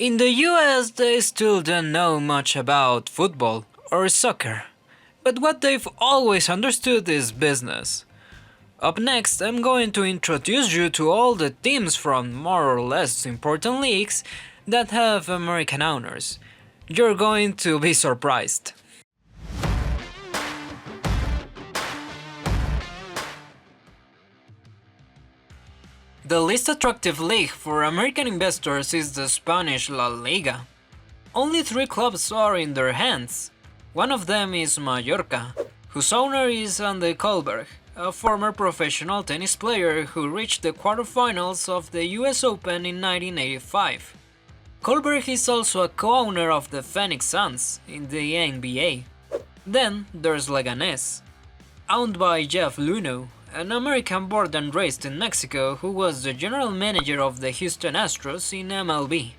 In the US, they still don't know much about football or soccer, but what they've always understood is business. Up next, I'm going to introduce you to all the teams from more or less important leagues that have American owners. You're going to be surprised. The least attractive league for American investors is the Spanish La Liga. Only 3 clubs are in their hands. One of them is Mallorca, whose owner is Andy Kohlberg, a former professional tennis player who reached the quarterfinals of the US Open in 1985. Kohlberg is also a co-owner of the Phoenix Suns in the NBA. Then there's Leganés, owned by Jeff Luhnow, an American born and raised in Mexico who was the general manager of the Houston Astros in MLB,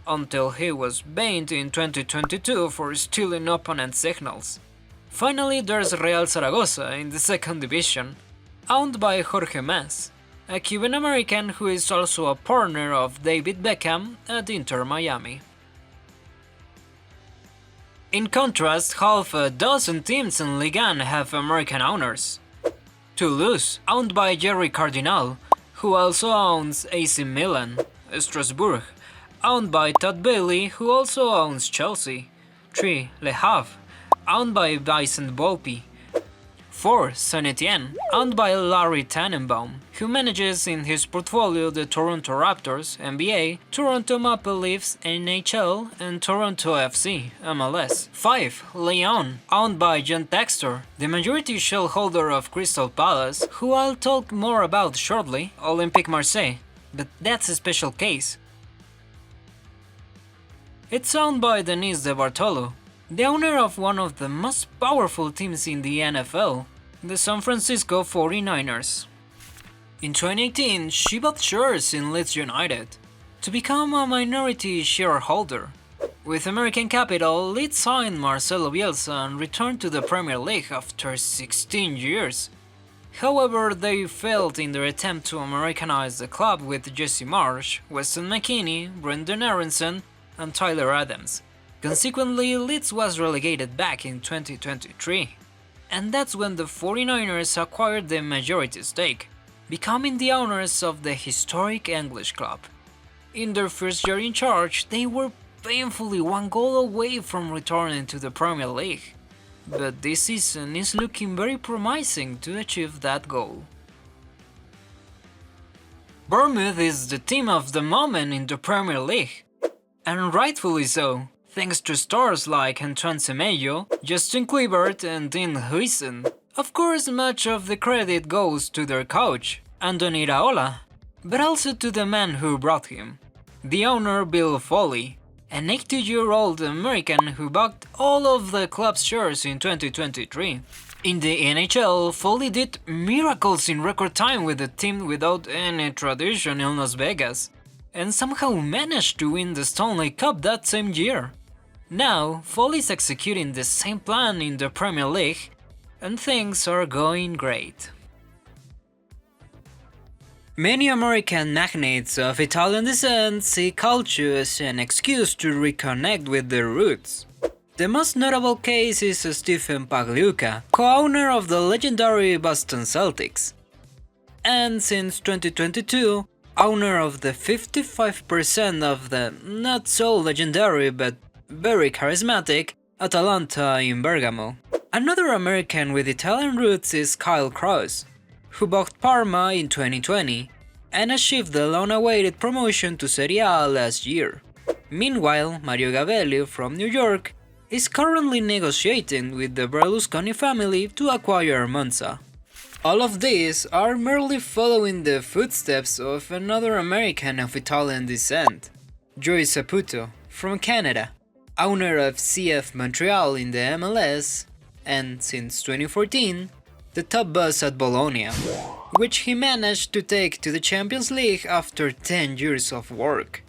until he was banned in 2022 for stealing opponent signals. Finally, there's Real Zaragoza in the second division, owned by Jorge Mas, a Cuban American who is also a partner of David Beckham at Inter Miami. In contrast, half a dozen teams in Ligue 1 have American owners. Toulouse, owned by Jerry Cardinal, who also owns AC Milan. Strasbourg, owned by Todd Bailey, who also owns Chelsea. 3. Le Havre, owned by Vincent Volpe. 4. SAINT-ETIENNE, owned by Larry Tannenbaum, who manages in his portfolio the Toronto Raptors, NBA, Toronto Maple Leafs, NHL, and Toronto FC, MLS. 5. LYON, owned by John Textor, the majority shareholder of Crystal Palace, who I'll talk more about shortly, Olympique Marseille, but that's a special case. It's owned by Denis de Bartolo, the owner of one of the most powerful teams in the NFL, the San Francisco 49ers. In 2018, she bought shares in Leeds United to become a minority shareholder. With American capital, Leeds signed Marcelo Bielsa and returned to the Premier League after 16 years. However, they failed in their attempt to Americanize the club with Jesse Marsh, Weston McKennie, Brendan Aronson, and Tyler Adams. Consequently, Leeds was relegated back in 2023, and that's when the 49ers acquired the majority stake, becoming the owners of the historic English club. In their first year in charge, they were painfully 1 goal away from returning to the Premier League, but this season is looking very promising to achieve that goal. Bournemouth is the team of the moment in the Premier League, and rightfully so, thanks to stars like Antoine Semenyo, Justin Kluivert and Dean Huijsen. Of course, much of the credit goes to their coach, Andoni Iraola, but also to the man who brought him, the owner Bill Foley, an 80-year-old American who bought all of the club's shares in 2023. In the NHL, Foley did miracles in record time with a team without any tradition in Las Vegas, and somehow managed to win the Stanley Cup that same year. Now, Foley's executing the same plan in the Premier League, and things are going great. Many American magnates of Italian descent see culture as an excuse to reconnect with their roots. The most notable case is Stephen Pagliuca, co-owner of the legendary Boston Celtics, and since 2022, owner of the 55% of the not-so-legendary but very charismatic ATALANTA in Bergamo. Another American with Italian roots is Kyle Krause, who bought PARMA in 2020 and achieved the long-awaited promotion to Serie A last year. Meanwhile, Mario Gabelli from New York is currently negotiating with the Berlusconi family to acquire MONZA. All of these are merely following the footsteps of another American of Italian descent, Joey Saputo from Canada, owner of CF Montreal in the MLS, and since 2014, the top boss at Bologna, which he managed to take to the Champions League after 10 years of work.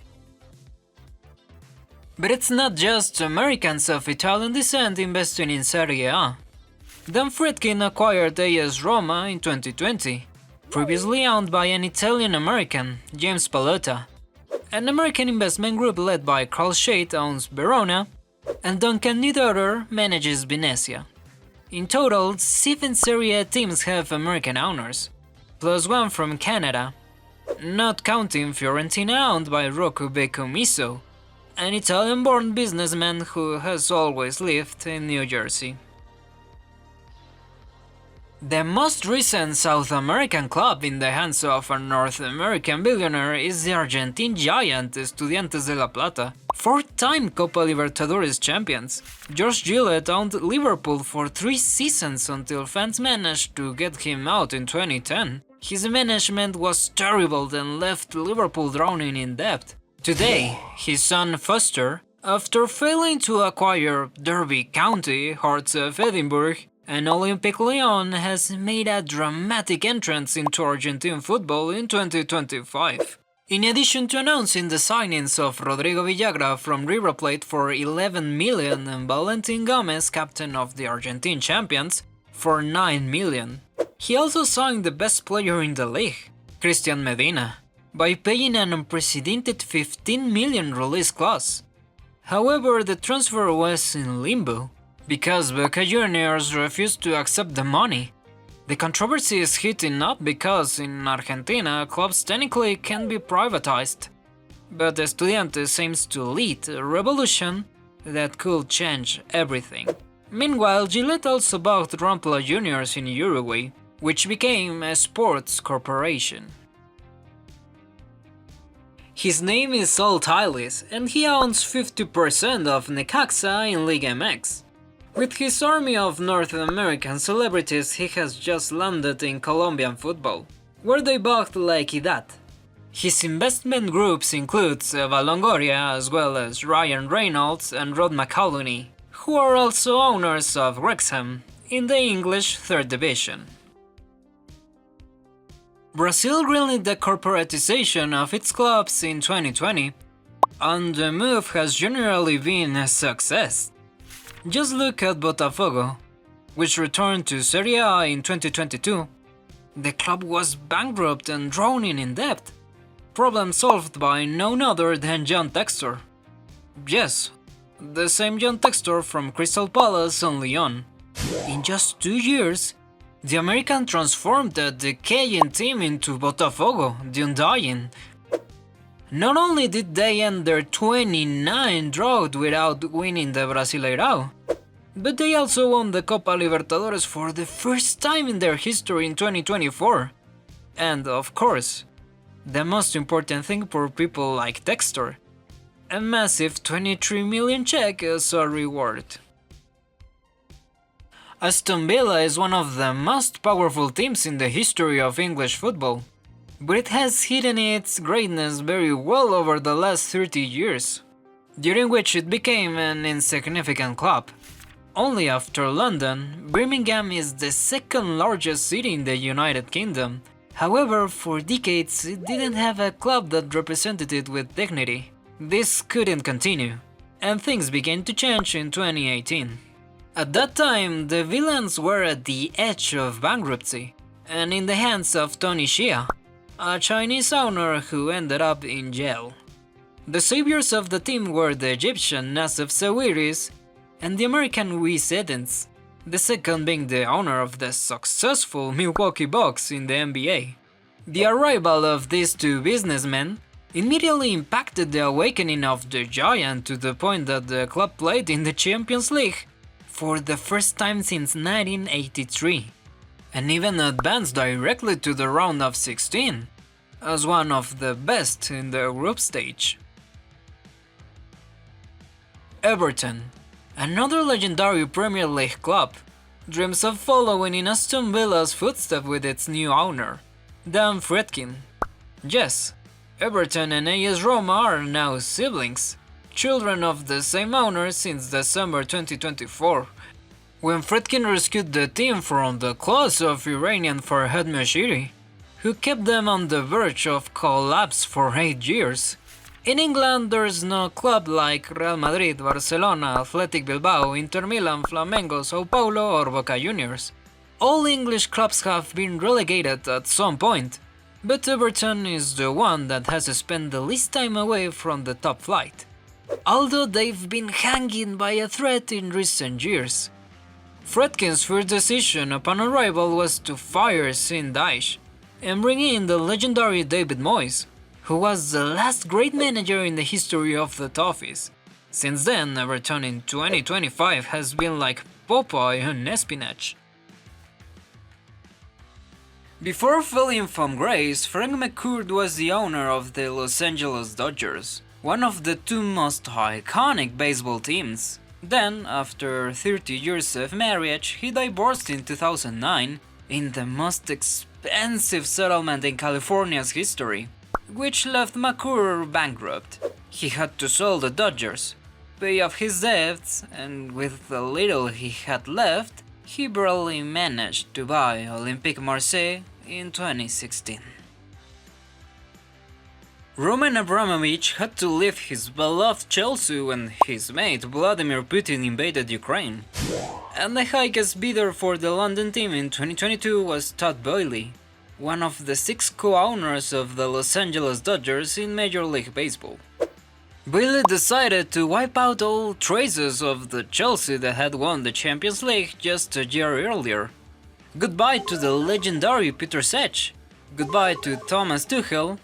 But it's not just Americans of Italian descent investing in Serie A. Dan Friedkin acquired AS Roma in 2020, previously owned by an Italian-American, James Pallotta, An American investment group led by Carl Scheidt owns Verona, and Duncan Niederer manages Venezia. In total, 7 Serie A teams have American owners, plus 1 from Canada, not counting Fiorentina owned by Rocco Beccomiso, an Italian-born businessman who has always lived in New Jersey. The most recent South American club in the hands of a North American billionaire is the Argentine giant Estudiantes de La Plata, 4-time Copa Libertadores champions. George Gillett owned Liverpool for 3 seasons until fans managed to get him out in 2010. His management was terrible and left Liverpool drowning in debt. Today, his son Foster, after failing to acquire Derby County, Hearts of Edinburgh, and Olympique Lyon, has made a dramatic entrance into Argentine football in 2025. In addition to announcing the signings of Rodrigo Villagra from River Plate for 11 million and Valentin Gomez, captain of the Argentine champions, for 9 million. He also signed the best player in the league, Christian Medina, by paying an unprecedented 15 million release clause. However, the transfer was in limbo, because Boca Juniors refused to accept the money. The controversy is heating up because in Argentina, clubs technically can be privatized. But Estudiantes aims to lead a revolution that could change everything. Meanwhile, Gillette also bought Rampla Juniors in Uruguay, which became a sports corporation. His name is Saul Taylis, and he owns 50% of Necaxa in Liga MX. With his army of North American celebrities, he has just landed in Colombian football, where they bought La Equidad. His investment groups include Eva Longoria as well as Ryan Reynolds and Rod McCallany, who are also owners of Wrexham in the English 3rd Division. Brazil greenlit the corporatization of its clubs in 2020, and the move has generally been a success. Just look at Botafogo, which returned to Serie A in 2022. The club was bankrupt and drowning in debt. Problem solved by none other than John Textor. Yes, the same John Textor from Crystal Palace and Lyon. In just 2 years, the American transformed the decaying team into Botafogo, the Undying. Not only did they end their 29 drought without winning the Brasileirão, but they also won the Copa Libertadores for the first time in their history in 2024. And of course, the most important thing for people like Textor, a massive 23 million check as a reward. Aston Villa is one of the most powerful teams in the history of English football, but it has hidden its greatness very well over the last 30 years, during which it became an insignificant club. Only after London, Birmingham is the 2nd largest city in the United Kingdom. However, for decades it didn't have a club that represented it with dignity. This couldn't continue, and things began to change in 2018. At that time, the Villains were at the edge of bankruptcy, and in the hands of Tony Xia, a Chinese owner who ended up in jail. The saviors of the team were the Egyptian Nassef Sawiris and the American Wes Edens, the second being the owner of the successful Milwaukee Bucks in the NBA. The arrival of these 2 businessmen immediately impacted the awakening of the Giant to the point that the club played in the Champions League for the first time since 1983, and even advanced directly to the round of 16, as one of the best in the group stage. Everton, another legendary Premier League club, dreams of following in Aston Villa's footsteps with its new owner, Dan Friedkin. Yes, Everton and AS Roma are now siblings, children of the same owner since December 2024, when Friedkin rescued the team from the claws of Iranian Farhad Moshiri, who kept them on the verge of collapse for 8 years. In England, there's no club like Real Madrid, Barcelona, Athletic Bilbao, Inter Milan, Flamengo, Sao Paulo or Boca Juniors. All English clubs have been relegated at some point, But Everton is the one that has spent the least time away from the top flight, although they've been hanging by a thread in recent years. Fredkin's first decision upon arrival was to fire Sean Dyche and bring in the legendary David Moyes, who was the last great manager in the history of the Toffees. Since then, Everton in 2025 has been like Popeye on spinach. Before falling from grace, Frank McCourt was the owner of the Los Angeles Dodgers, one of the two most iconic baseball teams. Then, after 30 years of marriage, he divorced in 2009 in the most expensive settlement in California's history, which left McCourt bankrupt. He had to sell the Dodgers, pay off his debts, and with the little he had left, he barely managed to buy Olympique Marseille in 2016. Roman Abramovich had to leave his beloved Chelsea when his mate Vladimir Putin invaded Ukraine. And the highest bidder for the London team in 2022 was Todd Boehly, one of the 6 co-owners of the Los Angeles Dodgers in Major League Baseball. Boehly decided to wipe out all traces of the Chelsea that had won the Champions League just a year earlier. Goodbye to the legendary Peter Cech, goodbye to Thomas Tuchel,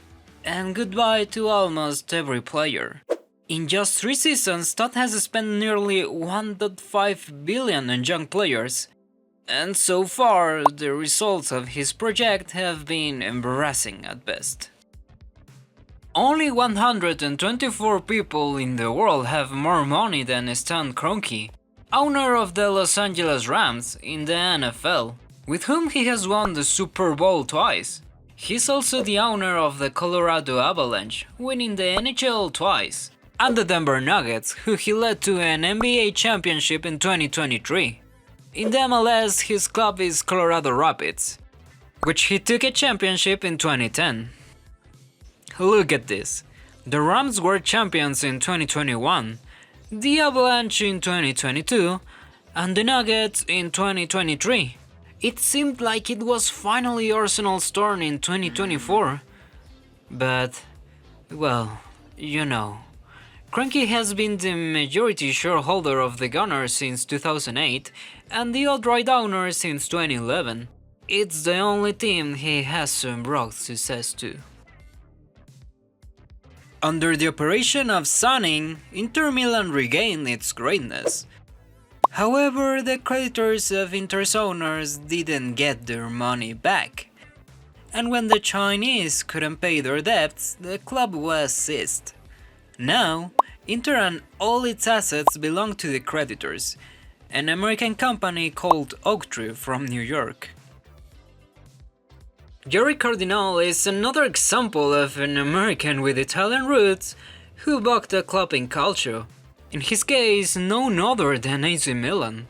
and goodbye to almost every player. In just 3 seasons, Todd has spent nearly 1.5 billion on young players, and so far the results of his project have been embarrassing at best. Only 124 people in the world have more money than Stan Kroenke, owner of the Los Angeles Rams in the NFL, with whom he has won the Super Bowl twice. He's also the owner of the Colorado Avalanche, winning the NHL twice, and the Denver Nuggets, who he led to an NBA championship in 2023. In the MLS, his club is Colorado Rapids, which he took a championship in 2010. Look at this. The Rams were champions in 2021, the Avalanche in 2022, and the Nuggets in 2023. It seemed like it was finally Arsenal's turn in 2024. But, well, you know. Kroenke has been the majority shareholder of the Gunners since 2008 and the outright owner since 2011. It's the only team he has brought success to. Under the operation of Sonning, Inter Milan regained its greatness. However, the creditors of Inter's owners didn't get their money back. And when the Chinese couldn't pay their debts, the club was seized. Now, Inter and all its assets belong to the creditors, an American company called Oaktree from New York. Jerry Cardinal is another example of an American with Italian roots who bought a club in Calcio, in his case none other than AC Milan.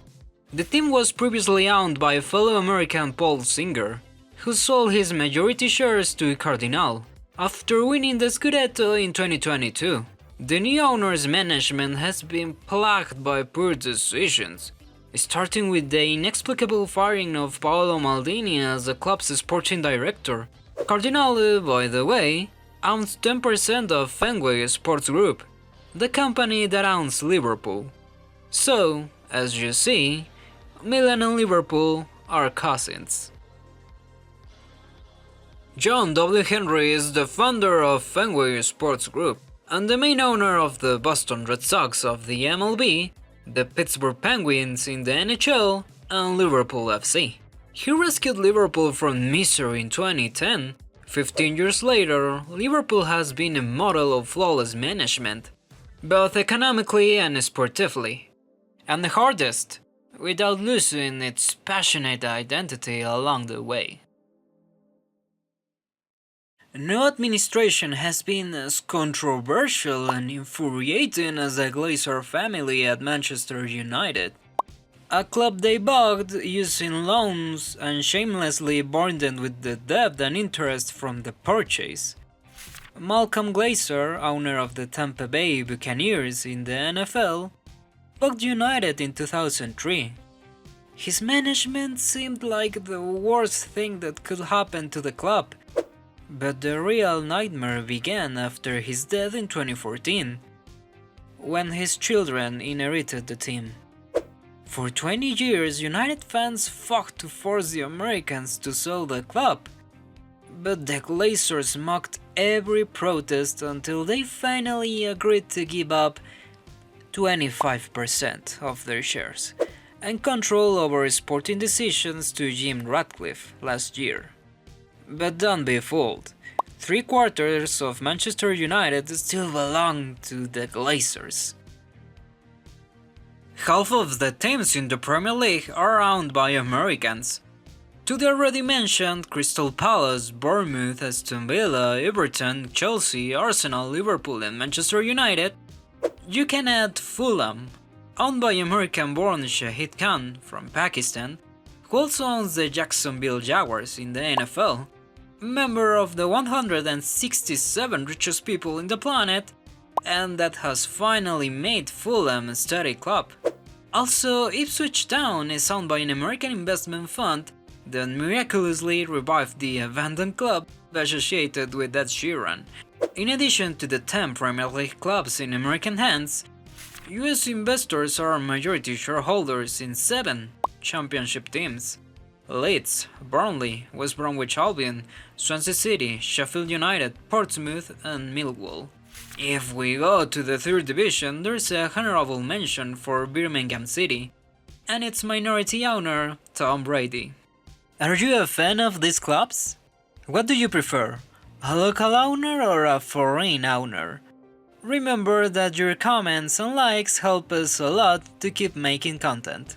The team was previously owned by fellow American Paul Singer, who sold his majority shares to Cardinal after winning the Scudetto in 2022. The new owner's management has been plagued by poor decisions, starting with the inexplicable firing of Paolo Maldini as the club's sporting director. Cardinal, by the way, owns 10% of Fenway Sports Group, the company that owns Liverpool. So, as you see, Milan and Liverpool are cousins. John W. Henry is the founder of Fenway Sports Group and the main owner of the Boston Red Sox of the MLB, the Pittsburgh Penguins in the NHL, and Liverpool FC. He rescued Liverpool from misery in 2010. 15 years later, Liverpool has been a model of flawless management, both economically and sportively. And the hardest, without losing its passionate identity along the way. No administration has been as controversial and infuriating as the Glazer family at Manchester United, a club they bought using loans and shamelessly burdened with the debt and interest from the purchase. Malcolm Glazer, owner of the Tampa Bay Buccaneers in the NFL, bought United in 2003. His management seemed like the worst thing that could happen to the club. But the real nightmare began after his death in 2014, when his children inherited the team. For 20 years, United fans fought to force the Americans to sell the club, but the Glazers mocked every protest until they finally agreed to give up 25% of their shares and control over sporting decisions to Jim Ratcliffe last year. But don't be fooled, 3/4 of Manchester United still belong to the Glazers. Half of the teams in the Premier League are owned by Americans. To the already mentioned Crystal Palace, Bournemouth, Aston Villa, Everton, Chelsea, Arsenal, Liverpool and Manchester United, you can add Fulham, owned by American-born Shahid Khan from Pakistan, who also owns the Jacksonville Jaguars in the NFL, member of the 167 richest people in the planet, and that has finally made Fulham a steady club. Also, Ipswich Town is owned by an American investment fund that miraculously revived the abandoned club associated with Ed Sheeran. In addition to the 10 Premier League clubs in American hands, US investors are majority shareholders in 7 championship teams: Leeds, Burnley, West Bromwich Albion, Swansea City, Sheffield United, Portsmouth and Millwall. If we go to the 3rd division, there's a honorable mention for Birmingham City and its minority owner, Tom Brady. Are you a fan of these clubs? What do you prefer, a local owner or a foreign owner? Remember that your comments and likes help us a lot to keep making content.